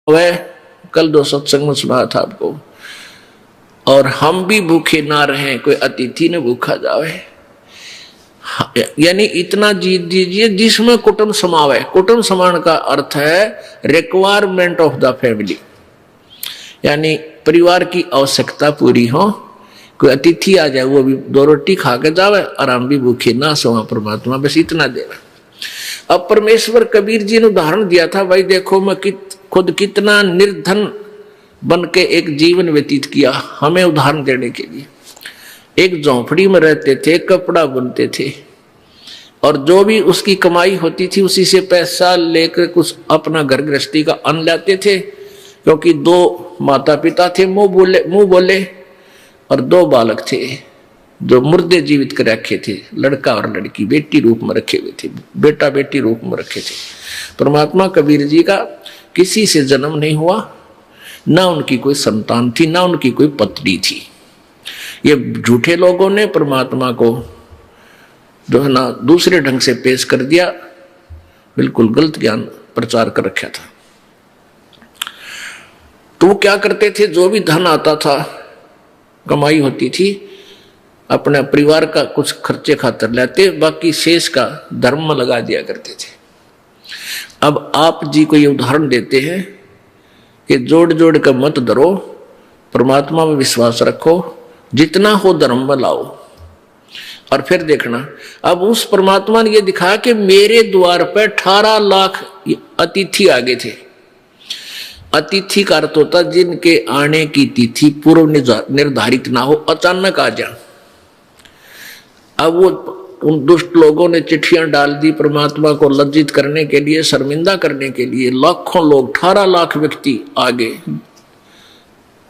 वह कल दो सत्संग में सुना था आपको। और हम भी भूखे ना रहें, कोई अतिथि ने भूखा जावे, यानी इतना जीत दीजिए जिसमें कुटुंब समावे। कुटुंब समान का अर्थ है रिक्वायरमेंट ऑफ द फैमिली, यानी परिवार की आवश्यकता पूरी हो। कोई अतिथि आ जाए वो भी दो रोटी खा के जावे और हम भी भूखे ना सोवा, परमात्मा बस इतना देवे। अब परमेश्वर कबीर जी ने उदाहरण दिया था, भाई देखो मैं खुद कितना निर्धन बन के एक जीवन व्यतीत किया। हमें उदाहरण देने के लिए एक झोंपड़ी में रहते थे, कपड़ा बुनते थे और जो भी उसकी कमाई होती थी उसी से पैसा लेकर कुछ अपना घर गृहस्थी का अन्न लाते थे, क्योंकि दो माता पिता थे मुंह बोले और दो बालक थे जो मुर्दे जीवित कर रखे थे, लड़का और लड़की बेटी रूप में रखे हुए थे, बेटा बेटी रूप में रखे थे। परमात्मा कबीर जी का किसी से जन्म नहीं हुआ, ना उनकी कोई संतान थी, ना उनकी कोई पत्नी थी। ये झूठे लोगों ने परमात्मा को जो है ना दूसरे ढंग से पेश कर दिया, बिल्कुल गलत ज्ञान प्रचार कर रखा था। तो वो क्या करते थे, जो भी धन आता था, कमाई होती थी, अपने परिवार का कुछ खर्चे खातर लेते, बाकी शेष का धर्म में लगा दिया करते थे। अब आप जी को ये उदाहरण देते हैं कि जोड़ जोड़ कर मत डरो, परमात्मा में विश्वास रखो, जितना हो धर्म में लाओ। और फिर देखना, अब उस परमात्मा ने ये दिखाया कि मेरे द्वार पर 18 लाख अतिथि आ गए थे। अतिथि का अर्थ होता जिनके आने की तिथि पूर्व निर्धारित ना हो, अचानक आ जा। अब वो उन दुष्ट लोगों ने चिट्ठियां डाल दी परमात्मा को लज्जित करने के लिए, शर्मिंदा करने के लिए। लाखों लोग, 18 लाख व्यक्ति आगे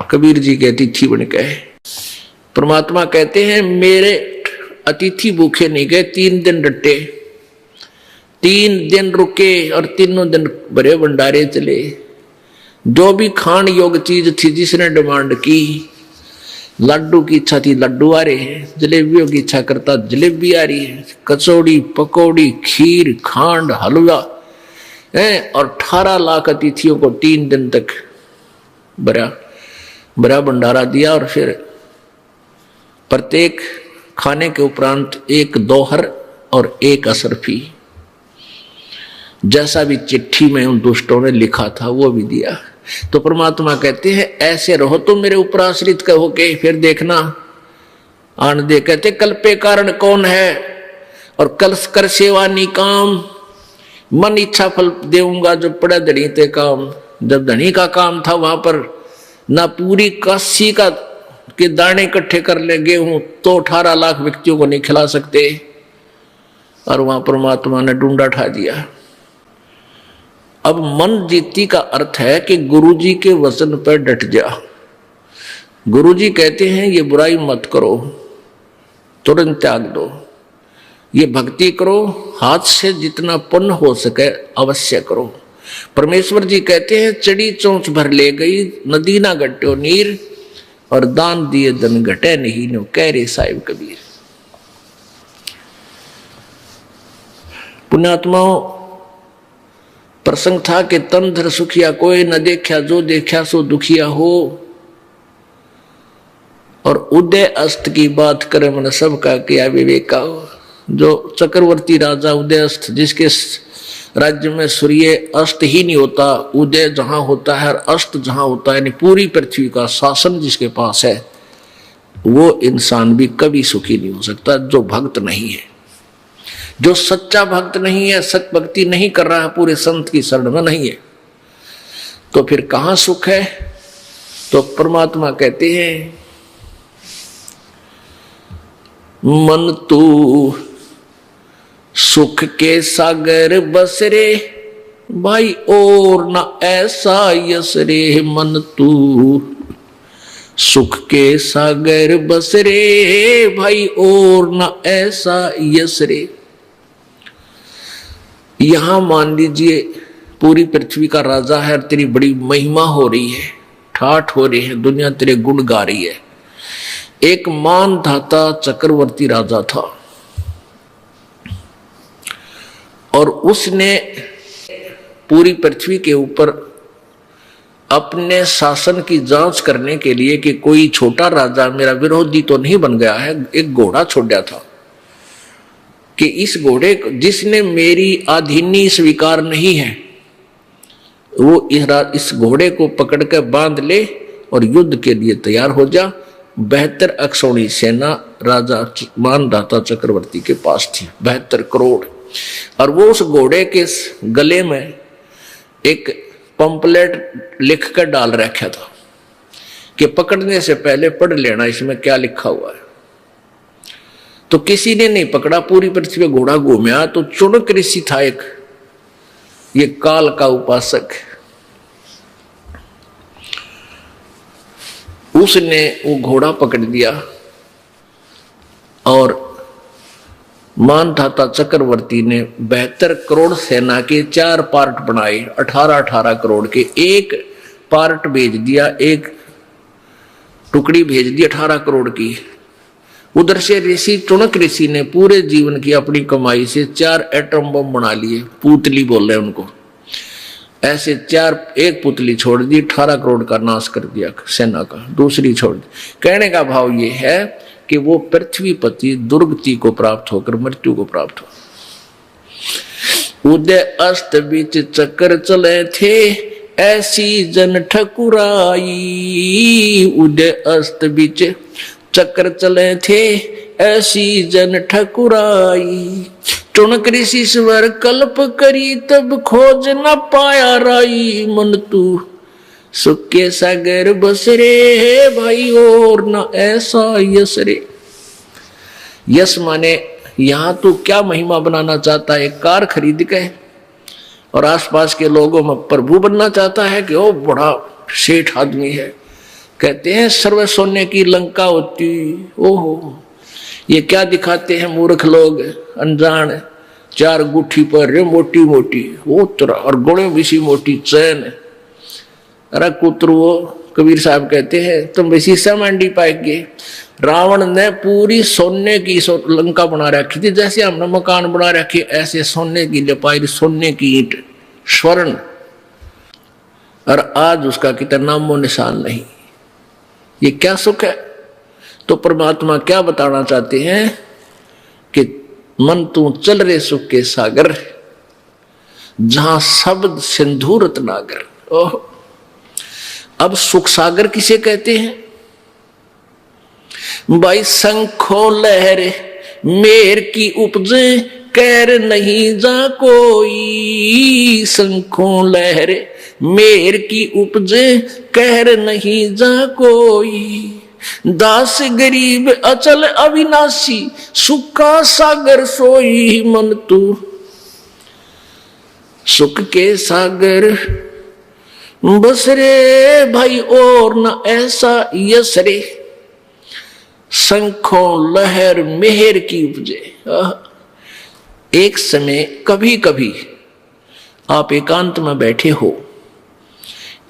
कबीर जी के अतिथि बन गए। परमात्मा कहते हैं मेरे अतिथि भूखे नहीं गए, 3 दिन डटे, 3 दिन रुके और तीनों दिन बड़े भंडारे चले। जो भी खान योग्य चीज थी, जिसने डिमांड की, लड्डू की इच्छा थी लड्डू आ रहे हैं, जलेबियों की इच्छा करता जलेबी आ रही है, कचौड़ी पकौड़ी खीर खांड हलवा है। और 18 लाख अतिथियों को 3 दिन तक बड़ा भंडारा दिया। और फिर प्रत्येक खाने के उपरांत एक दोहर और एक असरफी, जैसा भी चिट्ठी में उन दुष्टों ने लिखा था वो भी दिया। तो परमात्मा कहते हैं ऐसे रहो तो मेरे ऊपर आश्रित कहो के फिर देखना। आन दे कहते कल पे कारण कौन है और कल कर सेवा निकाम, मन इच्छा फल देऊंगा जो पड़े धनी ते काम। जब धनी का काम था वहां पर ना पूरी काशी का के दाने इकट्ठे कर ले गेहूं तो 18 लाख व्यक्तियों को नहीं खिला सकते, और वहां परमात्मा ने डूंडा ठा दिया। अब मन जीती का अर्थ है कि गुरुजी के वचन पर डट जा। गुरुजी कहते हैं ये बुराई मत करो, तुरंत त्याग दो, ये भक्ति करो, हाथ से जितना पुण्य हो सके अवश्य करो। परमेश्वर जी कहते हैं चढ़ी चोंच भर ले गई नदी ना घट्यो नीर, और दान दिए धन घटे नहीं नो, कह रे साहिब कबीर। पुण्यात्माओं, प्रसंग था कि तन धर सुखिया कोई न देखा, जो देखा सो दुखिया हो। और उदय अस्त की बात करे मन सबका किया विवेका हो। जो चक्रवर्ती राजा उदय अस्त, जिसके राज्य में सूर्य अस्त ही नहीं होता, उदय जहां होता है और अस्त जहां होता है, यानी पूरी पृथ्वी का शासन जिसके पास है, वो इंसान भी कभी सुखी नहीं हो सकता जो भक्त नहीं है। जो सच्चा भक्त नहीं है, सच भक्ति नहीं कर रहा है, पूरे संत की शरण में नहीं है, तो फिर कहां सुख है। तो परमात्मा कहते हैं मन तू सुख के सागर बस रे भाई और ना ऐसा यस रे। मन तू सुख के सागर बस रे भाई और ना ऐसा यस रे। यहां मान लीजिए पूरी पृथ्वी का राजा है, तेरी बड़ी महिमा हो रही है, ठाठ हो रही है, दुनिया तेरे गुण गा रही है। एक मान धाता चक्रवर्ती राजा था और उसने पूरी पृथ्वी के ऊपर अपने शासन की जांच करने के लिए कि कोई छोटा राजा मेरा विरोधी तो नहीं बन गया है, एक घोड़ा छोड़ा था कि इस घोड़े जिसने मेरी अधीनी स्वीकार नहीं है वो इस घोड़े को पकड़ कर बांध ले और युद्ध के लिए तैयार हो जा। 72 अक्षौणी सेना राजा मानधाता चक्रवर्ती के पास थी, 72 करोड़। और वो उस घोड़े के गले में एक पंपलेट लिख कर डाल रखा था कि पकड़ने से पहले पढ़ लेना इसमें क्या लिखा हुआ है। तो किसी ने नहीं पकड़ा, पूरी पृथ्वी पे घोड़ा घूमया। तो चुनक ऋषि था एक, ये काल का उपासक, उसने वो घोड़ा पकड़ दिया और मानधाता चक्रवर्ती ने 72 करोड़ सेना के 4 पार्ट बनाए, 18-18 करोड़ के। एक पार्ट भेज दिया, एक टुकड़ी भेज दी 18 करोड़ की। उधर से ऋषि चुनक ऋषि ने पूरे जीवन की अपनी कमाई से 4 एटम बम बना लिए, पुतली बोल रहे उनको। ऐसे 4, एक पुतली छोड़ दी, 18 करोड़ का नाश कर दिया सेना का, दूसरी छोड़ दी। कहने का भाव ये है कि वो पृथ्वीपति दुर्गति को प्राप्त होकर मृत्यु को प्राप्त हो। उदय अस्त बीच चक्कर चले थे ऐसी जन ठकुराई, उदय अस्त बीच चक्कर चले थे ऐसी जन ठकुराई। चुनक ऋषि स्वर कल्प करी तब खोज न पाया राई, मन तू सुख के सागर बसरे भाई और न ऐसा यश रे। यश माने यहां तू क्या महिमा बनाना चाहता है? कार खरीद के और आसपास के लोगों में प्रभु बनना चाहता है कि ओ बड़ा सेठ आदमी है। कहते हैं सर्व सोने की लंका होती। ओहो, ये क्या दिखाते हैं मूर्ख लोग, अनजान। 4 गुठी पर रे मोटी मोटी वो तरह और गोड़े विसी मोटी चैन। अरे कुत्र, वो कबीर साहब कहते हैं तुम वैसी समांडी पाएंगे। रावण ने पूरी सोने की लंका बना रखी थी, जैसे हमने मकान बना रखे ऐसे सोने की लिपाई, सोने की ईंट, स्वर्ण। और आज उसका कितना नामो निशान नहीं। ये क्या सुख है? तो परमात्मा क्या बताना चाहते हैं कि मन तू चल रे सुख के सागर, जहां शब्द सिंधु रत्नागर। ओह, अब सुख सागर किसे कहते हैं भाई? शंखो लहर मेर की उपजे कैर नहीं जा कोई, शंखो लहर मेर की उपजे कहर नहीं जा कोई। दास गरीब अचल अविनाशी सुखा सागर सोई, मन तू सुख के सागर बस रे भाई और न ऐसा यश रे। शंखों लहर मेहर की उपजे। एक समय कभी कभी आप एकांत में बैठे हो,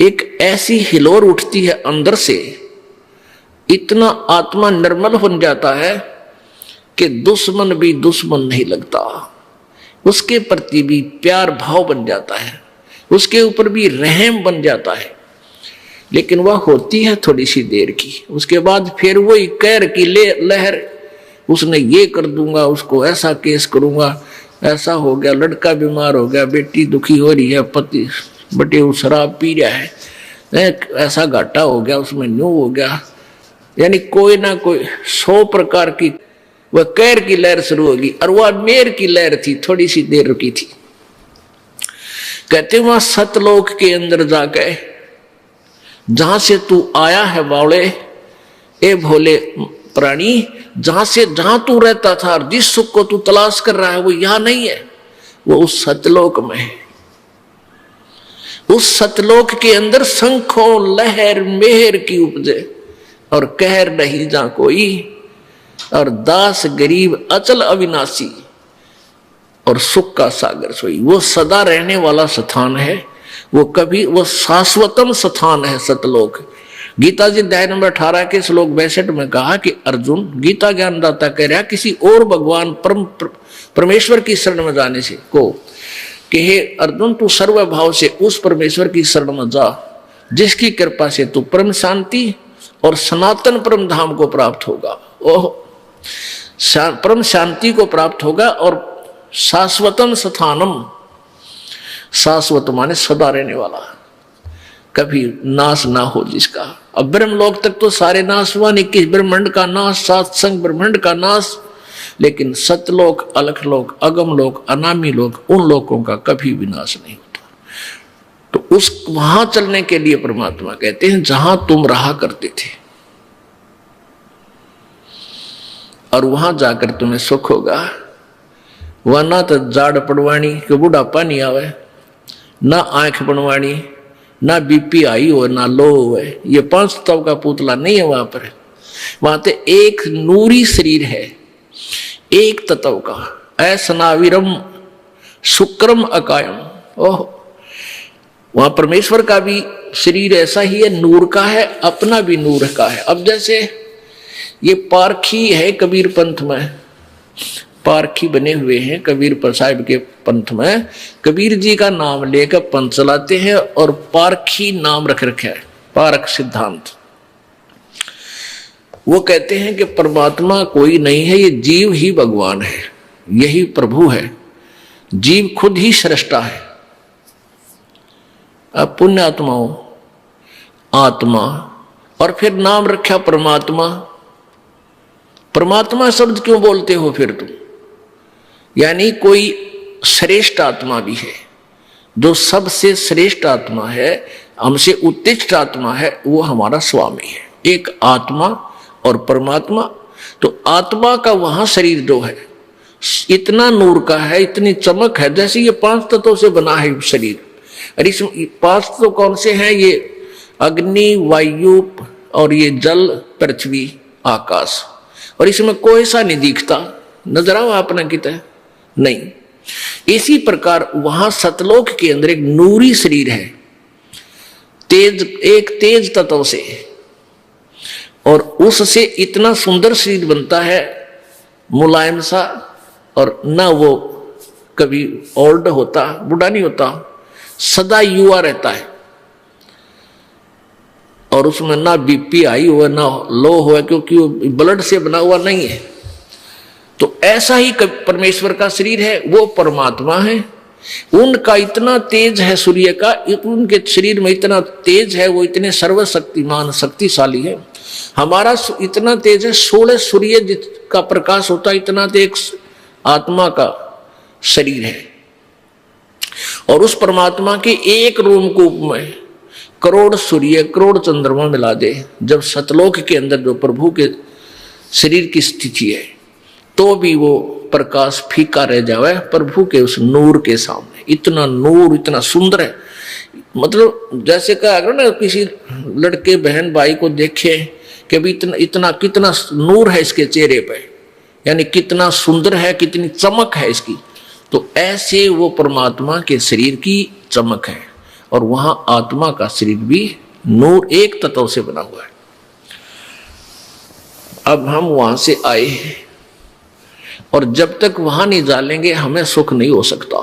एक ऐसी हिलोर उठती है अंदर से, इतना आत्मा निर्मल बन जाता है कि दुश्मन भी दुश्मन नहीं लगता, उसके प्रति भी प्यार भाव बन जाता है, उसके ऊपर भी रहम बन जाता है। लेकिन वह होती है थोड़ी सी देर की, उसके बाद फिर वही कैर की लहर, उसने ये कर दूंगा, उसको ऐसा केस करूंगा, ऐसा हो गया, लड़का बीमार हो गया, बेटी दुखी हो रही है, पति बटे शराब पी रहा है, ऐसा घाटा हो गया, उसमें न्यू हो गया। यानी कोई ना कोई 100 प्रकार की वह कैर की लहर शुरू होगी। और वह मेर की लहर थी, थोड़ी सी देर रुकी थी। कहते वहां सतलोक के अंदर जाके, जहां से तू आया है बावले, ए भोले प्राणी, जहां तू रहता था, जिस सुख को तू तलाश कर रहा है वो यहां नहीं है, वो उस सतलोक में है। उस सतलोक के अंदर शंखों लहर मेहर की उपजे और कहर नहीं जा कोई, और दास गरीब अचल अविनाशी और सुख का सागर सोई। वो सदा रहने वाला स्थान है, वो शाश्वतम स्थान है सतलोक। गीता जी अध्याय नंबर 18 के श्लोक 62 में कहा कि अर्जुन, गीता ज्ञानदाता कह रहा किसी और भगवान परमेश्वर की शरण में जाने से को कि हे अर्जुन, तू सर्व भाव से उस परमेश्वर की शरण में जा जिसकी कृपा से तू परम शांति और सनातन परम धाम को प्राप्त होगा। ओह, परम शांति को प्राप्त होगा और शाश्वतम स्थानम, शाश्वत माने सदा रहने वाला, कभी नाश ना हो जिसका। अब ब्रह्मलोक तक तो सारे नाश हुआ, 21 ब्रह्मांड का नाश, 7 संग ब्रह्मांड का नाश, लेकिन सतलोक, अलखलोक, अगम लोक, अनामी लोक, उन लोकों का कभी विनाश नहीं होता। तो उस वहां चलने के लिए परमात्मा कहते हैं जहां तुम रहा करते थे, और वहां जाकर तुम्हें सुख होगा। वह ना तो जाड़ पड़वाणी कि बुढ़ापा नहीं आवे, ना आंख बनवाणी, ना बीपी आई हो, ना लो हो। ये 5 तत्व का पुतला नहीं है वहां पर। वहां तो एक नूरी शरीर है, एक तत्व का, असनाविरम शुक्रम अकायम। ओह, वहां परमेश्वर का भी शरीर ऐसा ही है, नूर का है, अपना भी नूर का है। अब जैसे ये पारखी है कबीर पंथ में, पारखी बने हुए हैं कबीर साहिब के पंथ में, कबीर जी का नाम लेकर पंथ चलाते हैं और पारखी नाम रख रखा है, पारख सिद्धांत। वो कहते हैं कि परमात्मा कोई नहीं है, ये जीव ही भगवान है, यही प्रभु है, जीव खुद ही सृष्टा है। अब पुण्य आत्माओं, आत्मा और फिर नाम रखा परमात्मा। परमात्मा शब्द क्यों बोलते हो फिर तुम? यानी कोई श्रेष्ठ आत्मा भी है, जो सबसे श्रेष्ठ आत्मा है, हमसे उत्कृष्ट आत्मा है, वो हमारा स्वामी है। एक आत्मा और परमात्मा। तो आत्मा का वहां शरीर जो है इतना नूर का है, इतनी चमक है, जैसे ये 5 तत्वों से बना है शरीर। और इस 5 तत्व कौन से हैं? ये अग्नि, वायु और ये जल, पृथ्वी, आकाश। और इसमें कोई सा नहीं दिखता, नजर आओ आपने कितना नहीं। इसी प्रकार वहां सतलोक के अंदर एक नूरी शरीर है, तेज, एक तेज तत्व से, और उससे इतना सुंदर शरीर बनता है, मुलायम सा, और ना वो कभी ओल्ड होता, बूढ़ा नहीं होता, सदा युवा रहता है। और उसमें ना बीपी आई हुआ ना लो हुआ, क्योंकि वो ब्लड से बना हुआ नहीं है। तो ऐसा ही परमेश्वर का शरीर है, वो परमात्मा है। उनका इतना तेज है सूर्य का, उनके शरीर में इतना तेज है, वो इतने सर्वशक्तिमान शक्तिशाली है। हमारा इतना तेज है, 16 सूर्य का प्रकाश होता है, इतना तो एक आत्मा का शरीर है। और उस परमात्मा के एक रोमकूप में करोड़ सूर्य, करोड़ चंद्रमा मिला दे, जब सतलोक के अंदर जो प्रभु के शरीर की स्थिति है, तो भी वो प्रकाश फीका रह जावे प्रभु के उस नूर के सामने। इतना नूर, इतना सुंदर है। मतलब जैसे कहा अगर ना किसी लड़के बहन भाई को देखे कि भी इतना कितना नूर है इसके चेहरे पे, यानी कितना सुंदर है, कितनी चमक है इसकी। तो ऐसे वो परमात्मा के शरीर की चमक है। और वहां आत्मा का शरीर भी नूर, एक तत्व से बना हुआ है। अब हम वहां से आए हैं, और जब तक वहां नहीं डालेंगे हमें सुख नहीं हो सकता।